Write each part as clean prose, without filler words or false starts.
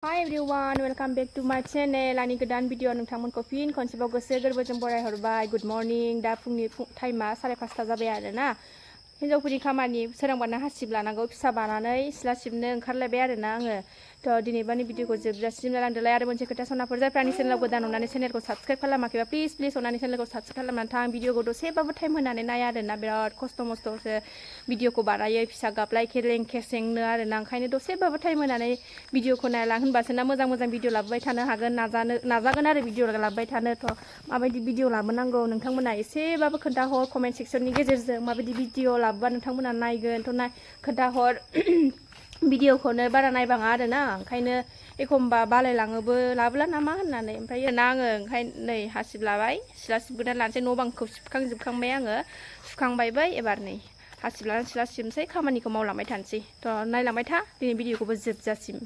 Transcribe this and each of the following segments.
Hi everyone, welcome back to my channel. आंनि गोदान video नोंथांमोनखौ फिन खनसेबाव गोसो गोरबोजों बरायहरबाय. Good morning. दा फुंनि टाइमा 5:30 जाबाय आरोना. हिन्जावफोरनि खामानि सोरांबानो हासिब लानांगौ, फिसा बानानै सिथ्ला सिबनो ओंखारलायबाय आरोना आङो. थ' दिनैबानि भिडिअखौ जोबजासिम लांदोलाय. आरो मोनसे खोथा सनाफोर जायफ्रा आंनि चेनेलाव गोदान अननानै चेनेलखौ साबस्क्राइब खालामाखैबा प्लिज अननानै चेनेलखौ साबस्क्राइब खालामनानै थां. भिडिअखौ दसेबाबो टाइम होनानै नाय आरोना. बिराद खस्थ' मस्थ'सो भिडिअखौ बानायो, फिसा गाबलाय खेलें खेसेंनो आरोना. ओंखायनो दसेबाबो टाइम होनानै भिडिअखौ नायला होनबासो ना मोजां भिडिअ लाबोबाय थानो हागोन. नाजागोन आरो भिडिअ लाबोबाय थानो. थ' माबायदि भिडिअ लाबोनांगौ नोंथांमोना एसेबाबो खोन्थाहर कमेन्ट सेक्सननि गेजेरजों. माबायदि भिडिअ लाबोबा नोंथांमोना नायगोन थ' खोन्थाहर. भिडिअखौनो बारा नायबाङा आरोना. ओंखायनो एखमबा बालायलाङोबो लाबोला नामा होननानै. ओमफ्राय आङो ओंखायनो नै हासिब लाबाय, सिथ्ला सिबगोदान लानोसै. न' बांखौ सिबखांजोबखांबाय आङो, सुखांबायबो. एबार नै हासिब लानानै सिथ्ला सिबनोसै, खामानिखौ मावलांबाय थानोसै. थ' नायलांबाय था दिनै भिडिअखौबो जोबजासिम.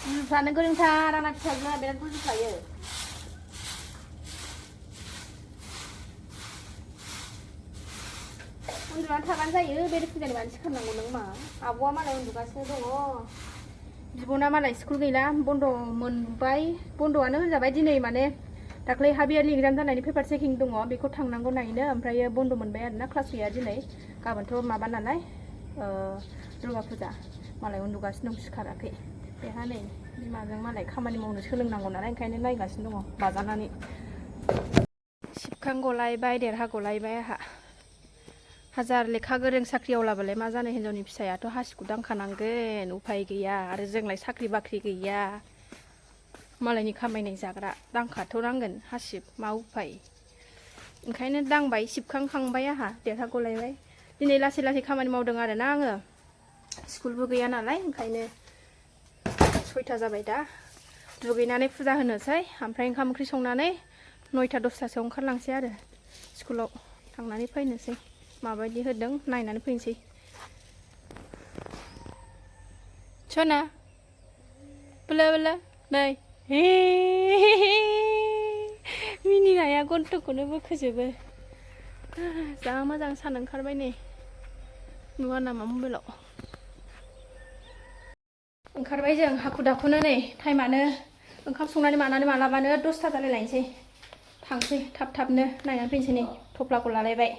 Bujuफ्रानो गोरोंथार आंना फिसाजोआ बिराद बुजिखायो. उन्दुनानै थाबानो जायो. बेरे फुजानि मानसि खालामनांगौ नों मा? आब'आ मालाय उन्दुगासिनो दङ. बिब'ना मालाय स्कुल गैला, बन्द मोनबाय. बन्द'आनो होनजाबाय दिनै. माने दाख्लै हाफ इयारलि एग्जाम जानायनि पेपार चेकिं दङ, बेखौ थांनांगौ नायनो. ओमफ्राय बन्द मोनबाय आरोना. क्लास गैया दिनै. गाबोनथ' माबा नालाय दुर्गा फुजा. मालाय उन्दुगासिनो दं, सिखाराखै. बेहा नै बिमाजों मालाय खामानि मावनो सोलोंनांगौ नालाय, ओंखायनो नायगासिनो दङ बाजानानै. सिबखां गलायबाय, देरहा गलायबाय आंहा. हाजार लेखा गोरों साख्रियावलाबालाय मा जानो, हिन्जावनि फिसायाथ' हासिबखौ दांखानांगोन. उफाय गैया. आरो जोंलाय साख्रि बाख्रि गैया, मालायनि खामायनाय जाग्रा. दांखाथ'नांगोन हासिब, मा उफाय. ओंखायनो दांबाय, सिबखांखांबाय आंहा, देरहा गलायबाय. दिनै लासै लासै खामानि मावदों आरोना आङो. स्कुलबो गैया नालाय, ओंखायनो 6टा जाबाय दा. दुगैनानै फुजा होनोसै, ओमफ्राय ओंखाम ओंख्रि संनानै 9टा 10टासोआव ओंखारलांसै आरो स्कुलाव थांनानै फैनोसै. माबायदि होदों नायनानै फैनोसै. सना बोलो बोलो नै मिनिनाया गन्थंखौनो बोखोजोबो. जा मोजां सान ओंखारबाय नै, नुवा नामा मबाइलाव? ओंखारबाय जों हाखु दाखुनो. नै टाइमानो ओंखाम संनानै मानानै मालाबानो 10टा जालायलायनोसै. थांसै थाब थाबनो नायनानै फैनोसै. नै थफ्लाखौ लालायबाय.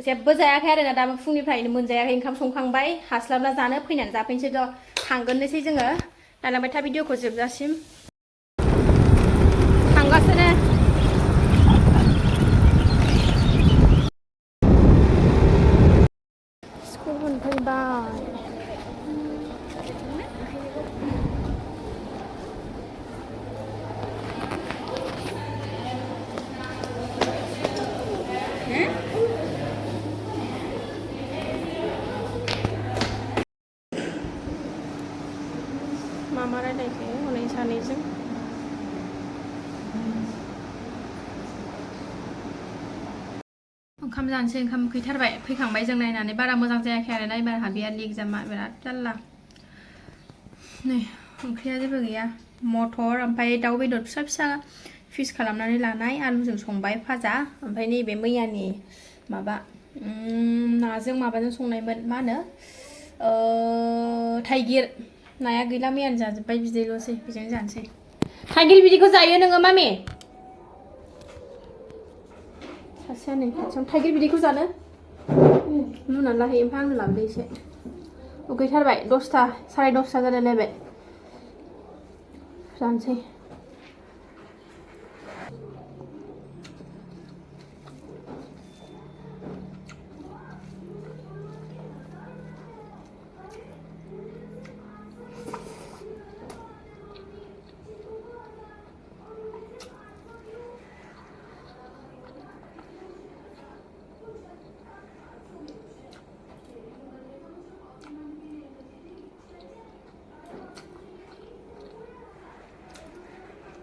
जेबो जायाखै आरोना दाबो फुंनिफ्रायनो मोनजायाखै. ओंखाम संखांबाय, हास्लाबला जानो, फैनानै जाफैनोसै. थ' थांगोननोसै जोङो. नायलांबाय था भिडिअखौ जोबजासिम. थांगासिनो. स्कुल मोनफैबाय. मामा रायलायखो हनै सानैजों? ओंखाम जानोसै. ओंखाम उखैथारबाय. फैखांबाय जों नायनानै. बारा मोजां जायाखै आरोना एबार हाफ इयारलि एग्जामा. बिराद जारला. नै ओंख्रिया जेबो गैया. मटर ओमफ्राय दाउ बेदर फिसा फिसा फिस खालामनानै लानाय, आलुजों संबाय भाजा. ओमफ्राय नैबे मैयानि माबा नाजों माबाजों संनायमोन, मा होनो थाइगिर. नाया गैला, मैयानो जाजोब्बाय, बिदैल'सै. बेजों जानोसै. थाइगिर बिदैखौ जायो नोङो मामि? सासेया नै खाथियाव थाइगिर बिदैखौ जानो लुनानै लाहैयो. ओमफ्राय आंनो लाबोदो एसे. उखैथारबाय. 10टा 10:30 जालायलायबाय. जानोसै.